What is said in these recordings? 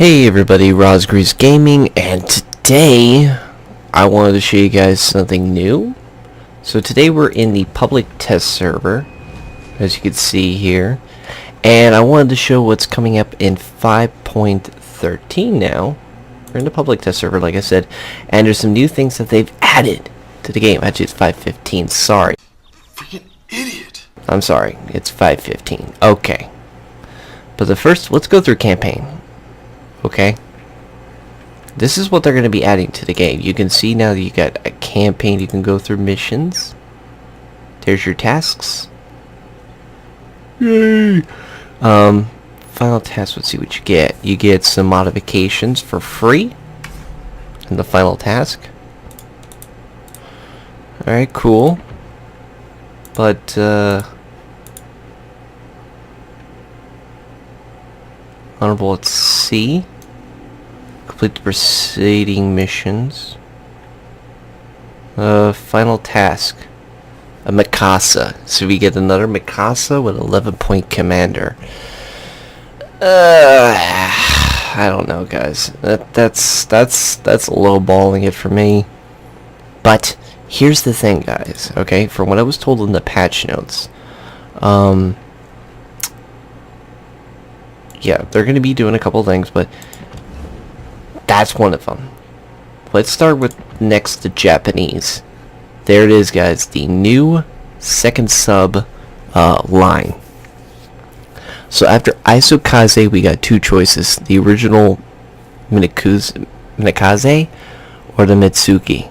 Hey everybody, Rosgreaves Gaming, and today I wanted to show you guys something new. So today we're in the public test server, as you can see here, and I wanted to show what's coming up in 5.13 now. We're in the public test server, like I said, and there's some new things that they've added to the game. Actually, it's 5.15, sorry. Freaking idiot. I'm sorry, it's 5.15. Okay. But let's go through campaign. Okay, this is what they're going to be adding to the game. You can see now that you got a campaign. You can go through missions. There's your tasks. Yay! Final task. Let's see what you get. You get some modifications for free in the final task. All right, cool. But honorable at sea. Complete the preceding missions. Final task. A Mikasa. So we get another Mikasa with 11-point commander. I don't know, guys. That's lowballing it for me. But here's the thing, guys. Okay, from what I was told in the patch notes, yeah, they're going to be doing a couple things, but that's one of them. Let's start with next to Japanese. There it is, guys. The new second sub line. So after Isokaze, we got two choices. The original Minakaze or the Mitsuki.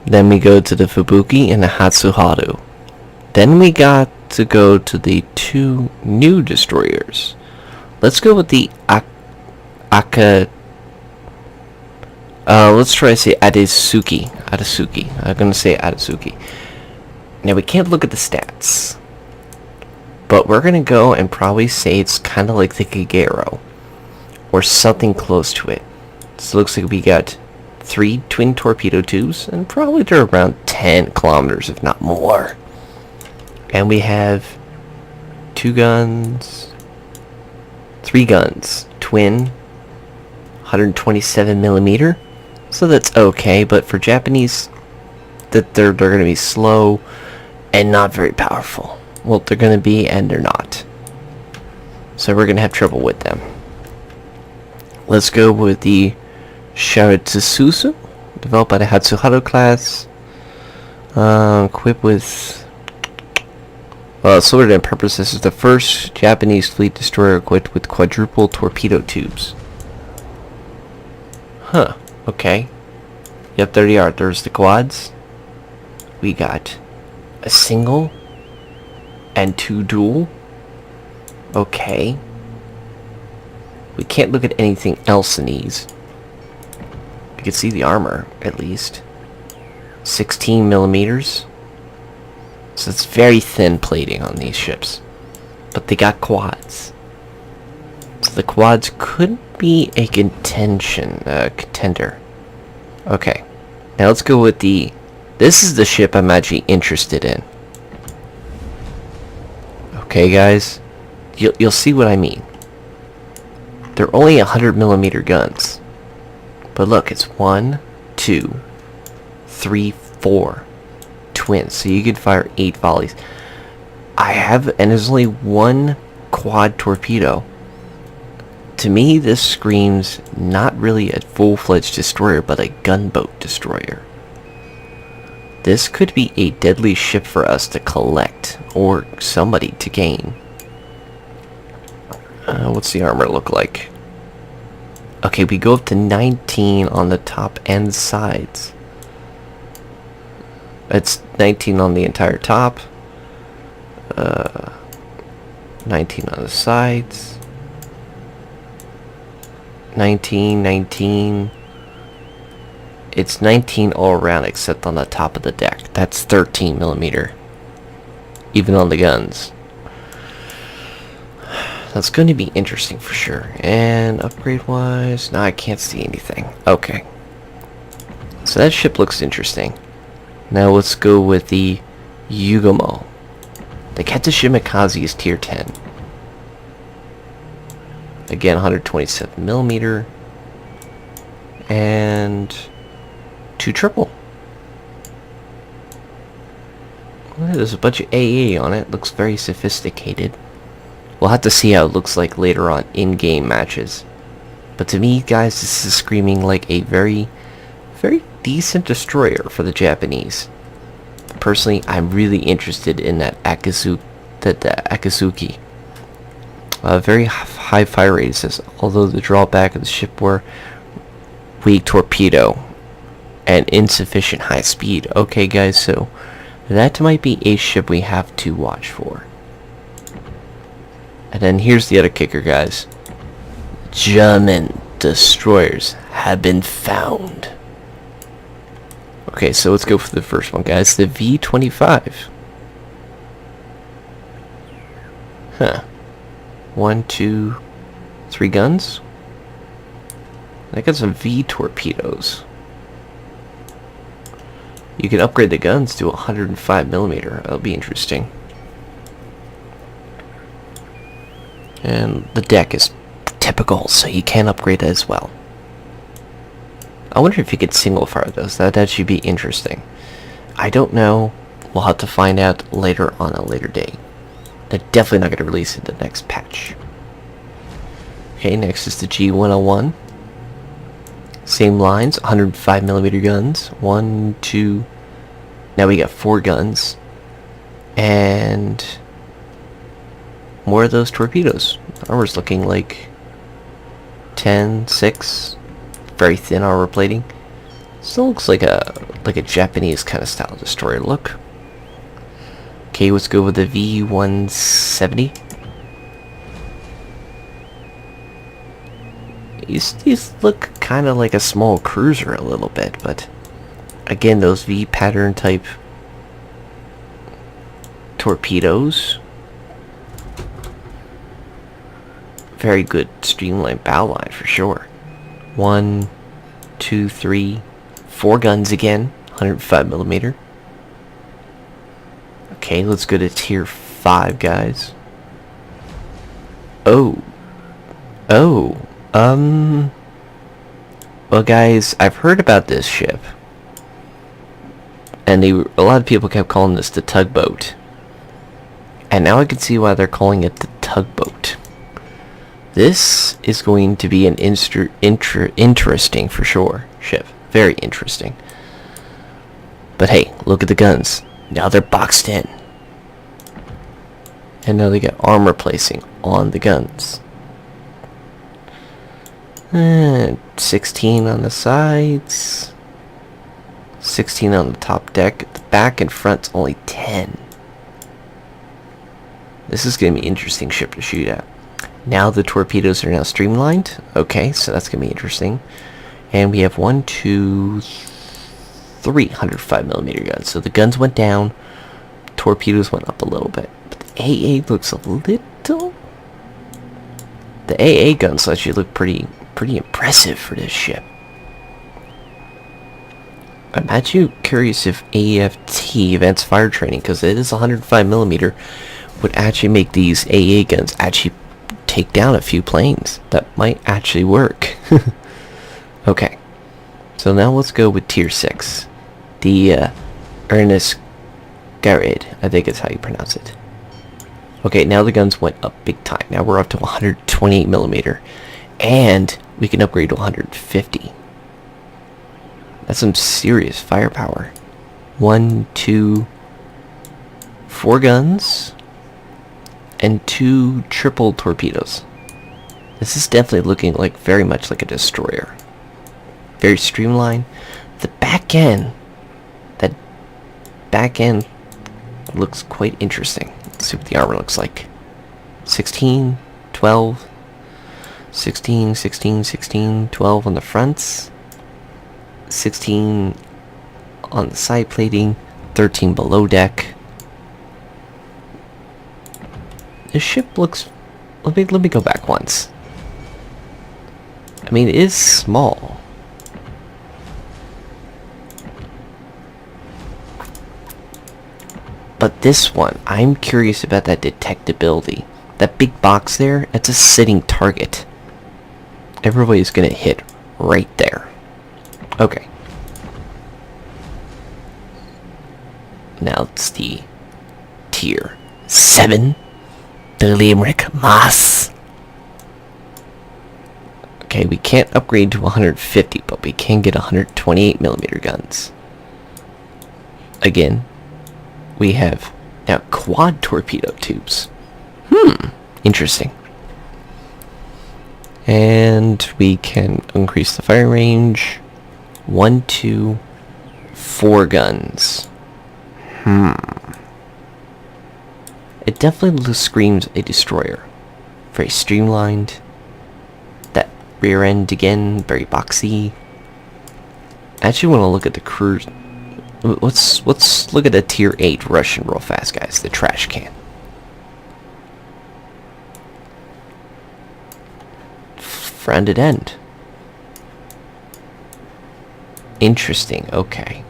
Then we go to the Fubuki and the Hatsuharu. Then we got to go to the two new destroyers. Let's go with the let's try to say Adasuki. I'm gonna say Adasuki. Now we can't look at the stats, but we're gonna go and probably say it's kind of like the Kagero, or something close to it. So it looks like we got 3 twin torpedo tubes, and probably they're around 10 kilometers, if not more. And we have 2 guns. 3 guns, twin, 127 millimeter, so that's okay. But for Japanese, that they're going to be slow and not very powerful. Well, they're going to be, and they're not. So we're going to have trouble with them. Let's go with the Susa, developed by the Hatsuharu class, equipped with. Sorted and purpose. This is the first Japanese fleet destroyer equipped with quadruple torpedo tubes. Huh. Okay. Yep, there they are. There's the quads. We got a single and 2 dual. Okay. We can't look at anything else in these. You can see the armor, at least. 16 millimeters. So it's very thin plating on these ships. But they got quads. So the quads could be a contender. Okay. Now let's go with the... This is the ship I'm actually interested in. Okay, guys. You'll see what I mean. They're only 100 millimeter guns. But look, it's 1, 2, 3, 4. Twins, so you could fire 8 volleys. And there's only 1 quad torpedo. To me, this screams not really a full-fledged destroyer, but a gunboat destroyer. This could be a deadly ship for us to collect, or somebody to gain. What's the armor look like? Okay, we go up to 19 on the top and sides. It's 19 on the entire top, 19 on the sides, 19. It's 19 all around except on the top of the deck. That's 13 millimeter, even on the guns. That's going to be interesting for sure. And upgrade wise, no, I can't see anything. Okay, so that ship looks interesting. Now let's go with the Hyuga. The Ketsushimikaze is tier 10. Again, 127 millimeter. And 2 triple. Well, there's a bunch of AA on it. Looks very sophisticated. We'll have to see how it looks like later on in-game matches. But to me, guys, this is screaming like a very, very decent destroyer for the Japanese. Personally, I'm really interested in that Akatsuki. Very high fire rate, it says, although the drawback of the ship were weak torpedo and insufficient high speed. Okay, guys, so that might be a ship we have to watch for. And then here's the other kicker, guys. German destroyers have been found. Okay, so let's go for the first one, guys. The V-25. Huh. 1, 2, 3 guns. I got some V torpedoes. You can upgrade the guns to 105 millimeter. That'll be interesting. And the deck is typical, so you can upgrade it as well. I wonder if you could single fire those. That should be interesting. I don't know. We'll have to find out later on a later day. They're definitely not going to release it the next patch. Okay, next is the G101. Same lines, 105 millimeter guns. 1, 2. Now we got 4 guns. And more of those torpedoes. Armor's looking like 10, 6. Very thin armor plating. Still looks like a Japanese kind of style destroyer look. Okay, let's go with the V-170. These look kind of like a small cruiser a little bit, but again, those V pattern type torpedoes. Very good streamlined bow line for sure. 1, 2, 3, 4 guns again, 105 millimeter. Okay, let's go to tier 5, guys. Well, guys, I've heard about this ship, and a lot of people kept calling this the tugboat, and now I can see why they're calling it the tugboat. This is going to be an interesting, for sure, ship. Very interesting. But hey, look at the guns. Now they're boxed in. And now they got armor placing on the guns. 16 on the sides. 16 on the top deck. The back and front's only 10. This is going to be an interesting ship to shoot at. Now the torpedoes are now streamlined. Okay, so that's going to be interesting. And we have 1, 2, 3 105 millimeter guns. So the guns went down. Torpedoes went up a little bit. But the AA looks a little... The AA guns actually look pretty impressive for this ship. I'm actually curious if AFT, Advanced Fire Training, because it is 105 millimeter, would actually make these AA guns actually take down a few planes. That might actually work. Okay, so now let's go with tier 6. The Ernest Garrett, I think is how you pronounce it. Okay, now the guns went up big time. Now we're up to 128 millimeter, and we can upgrade to 150. That's some serious firepower. 1, 2, 4 guns, and 2 triple torpedoes. This is definitely looking like very much like a destroyer. Very streamlined. The back end, that back end looks quite interesting. Let's see what the armor looks like. 16, 12, 16, 16, 16, 12 on the fronts, 16 on the side plating, 13 below deck. This ship looks... Let me go back once. I mean, it is small. But this one, I'm curious about that detectability. That big box there, it's a sitting target. Everybody's gonna hit right there. Okay. Now it's the tier 7. The Limerick Mass. Okay, we can't upgrade to 150, but we can get 128mm guns. Again, we have now quad torpedo tubes. Interesting. And we can increase the fire range. 1, 2, 4 guns. It definitely screams a destroyer. Very streamlined. That rear end again, very boxy. I actually want to look at the cruise. Let's look at the tier 8 Russian real fast, guys. The trash can. Rounded end. Interesting. Okay.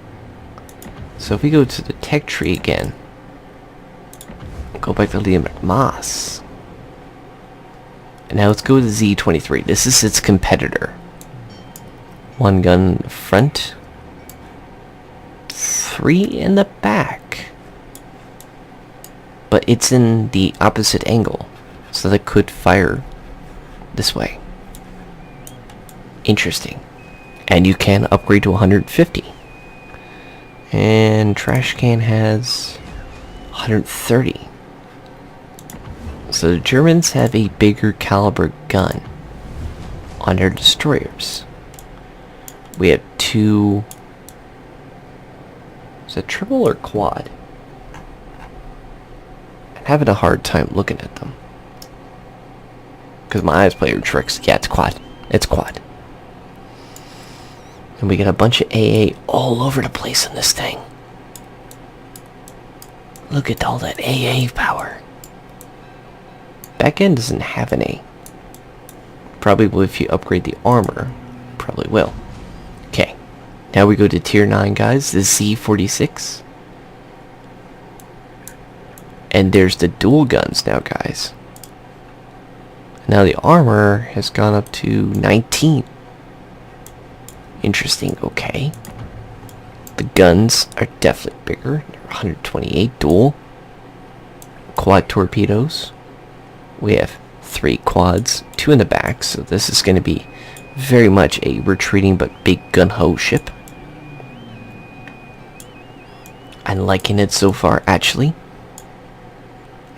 So if we go to the tech tree again, go back to Liam Moss. And now let's go to Z23. This is its competitor. 1 gun in the front. 3 in the back. But it's in the opposite angle. So that could fire this way. Interesting. And you can upgrade to 150. And trash can has 130. So the Germans have a bigger caliber gun on their destroyers. We have 2... Is it triple or quad? I'm having a hard time looking at them. Because my eyes play tricks. Yeah, it's quad. It's quad. And we got a bunch of AA all over the place in this thing. Look at all that AA power. Back end doesn't have an A. Probably will if you upgrade the armor. Probably will. Okay. Now we go to tier 9, guys. The Z46. And there's the dual guns now, guys. Now the armor has gone up to 19. Interesting. Okay. The guns are definitely bigger. They're 128 dual. Quad torpedoes. We have 3 quads, 2 in the back, so this is going to be very much a retreating but big gun-ho ship. I'm liking it so far, actually.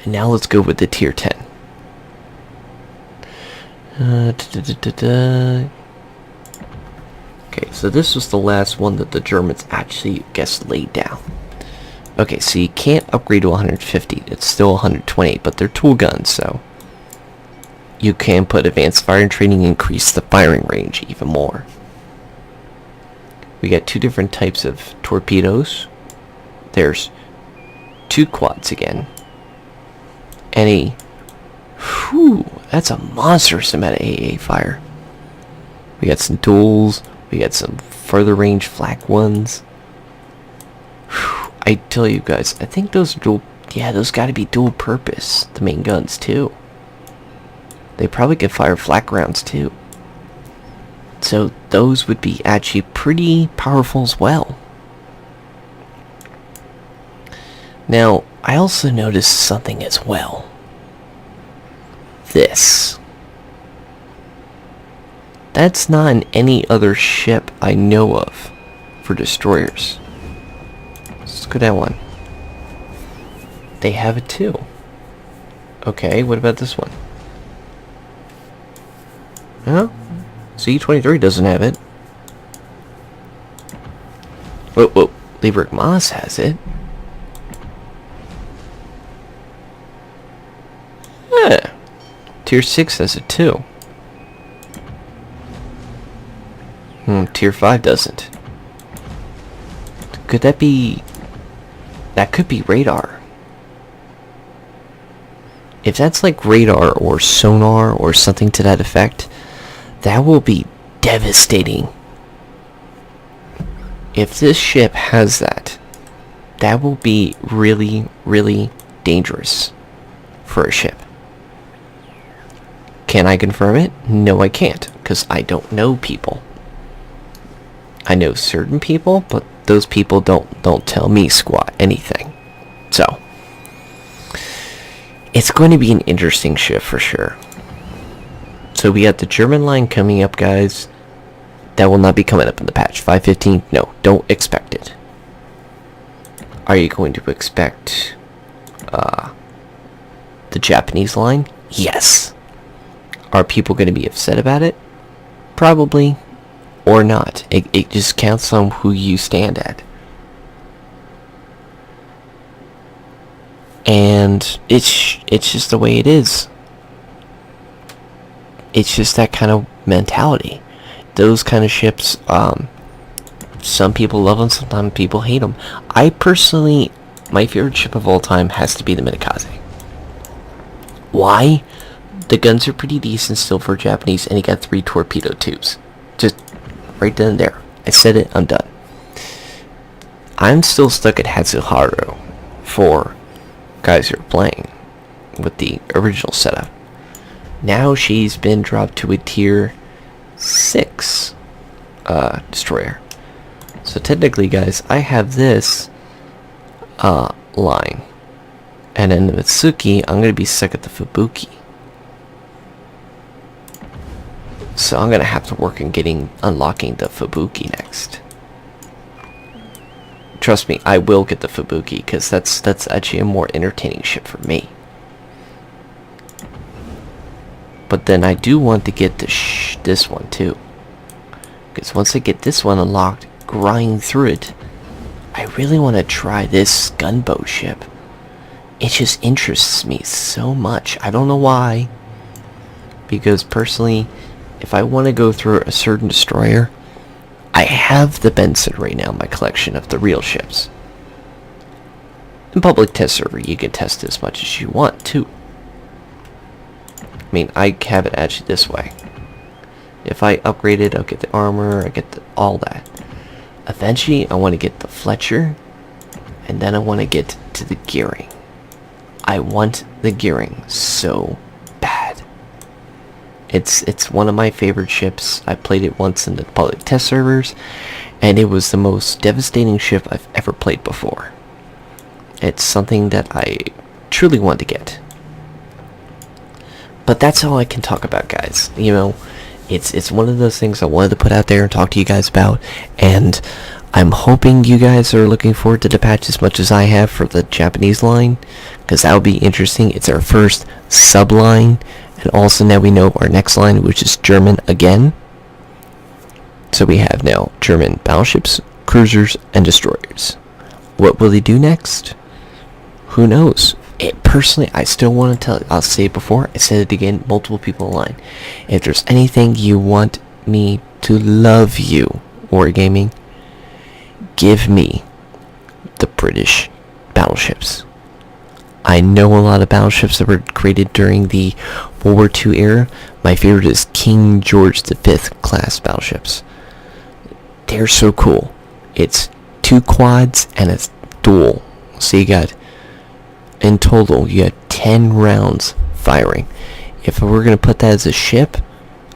And now let's go with the tier 10. Okay, so this was the last one that the Germans actually, laid down. Okay, so you can't upgrade to 150. It's still 128, but they're tool guns, so you can put advanced firing training, increase the firing range even more. We got 2 different types of torpedoes. There's 2 quads again. And that's a monstrous amount of AA fire. We got some duals. We got some further range flak ones. I tell you guys, I think those are dual... Yeah, those gotta be dual purpose. The main guns, too. They probably could fire flak rounds, too. So those would be actually pretty powerful as well. Now, I also noticed something as well. This. That's not in any other ship I know of for destroyers. Let's look at that one. They have it too. Okay, what about this one? Well, Z23 doesn't have it. Whoa, Liebrecht Moss has it. Yeah. Tier 6 has it too. Tier 5 doesn't. Could that be... That could be radar. If that's like radar or sonar or something to that effect, that will be devastating. If this ship has that, that will be really, really dangerous for a ship. Can I confirm it? No, I can't, because I don't know people. I know certain people, but those people don't tell me squat anything. So it's going to be an interesting shift for sure. So we got the German line coming up, guys. That will not be coming up in the patch. 5.15, no, don't expect it. Are you going to expect the Japanese line? Yes. Are people going to be upset about it? Probably. Or not. It just counts on who you stand at. And it's just the way it is. It's just that kind of mentality. Those kind of ships, some people love them, sometimes people hate them. I personally, my favorite ship of all time has to be the Minakaze. Why? The guns are pretty decent still for Japanese, and he got 3 torpedo tubes. Just right then and there. I said it, I'm done. I'm still stuck at Hatsuharu for guys who are playing with the original setup. Now she's been dropped to a tier 6 destroyer. So technically, guys, I have this line. And then with Suki, I'm going to be stuck at the Fubuki. So I'm going to have to work on unlocking the Fubuki next. Trust me, I will get the Fubuki, because that's actually a more entertaining ship for me. But then I do want to get this one too. Because once I get this one unlocked, grind through it, I really want to try this gunboat ship. It just interests me so much. I don't know why. Because personally, if I want to go through a certain destroyer, I have the Benson right now in my collection of the real ships. In public test server, you can test as much as you want too. I mean, I have it actually this way. If I upgrade it, I'll get the armor, I get all that. Eventually, I want to get the Fletcher, and then I want to get to the gearing. I want the gearing so bad. It's one of my favorite ships. I played it once in the public test servers, and it was the most devastating ship I've ever played before. It's something that I truly want to get. But that's all I can talk about, guys. You know, it's one of those things I wanted to put out there and talk to you guys about, and I'm hoping you guys are looking forward to the patch as much as I have for the Japanese line, because that will be interesting. It's our first sub-line, and also now we know our next line, which is German again. So we have now German battleships, cruisers, and destroyers. What will they do next? Who knows? Personally, I still want to tell you, I'll say it before, I said it again, multiple people online. If there's anything you want me to love you, Wargaming, give me the British battleships. I know a lot of battleships that were created during the World War II era. My favorite is King George V class battleships. They're so cool. It's 2 quads and a dual. So you got, in total, you got 10 rounds firing. If we're going to put that as a ship,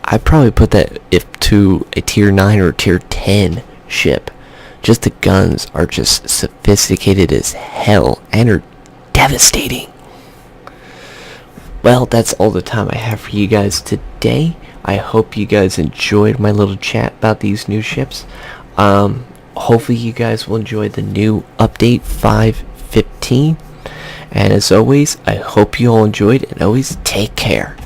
I'd probably put that to a tier 9 or tier 10 ship. Just the guns are just sophisticated as hell and are devastating. Well, that's all the time I have for you guys today. I hope you guys enjoyed my little chat about these new ships. Hopefully you guys will enjoy the new update 5.15. And as always, I hope you all enjoyed, and always take care.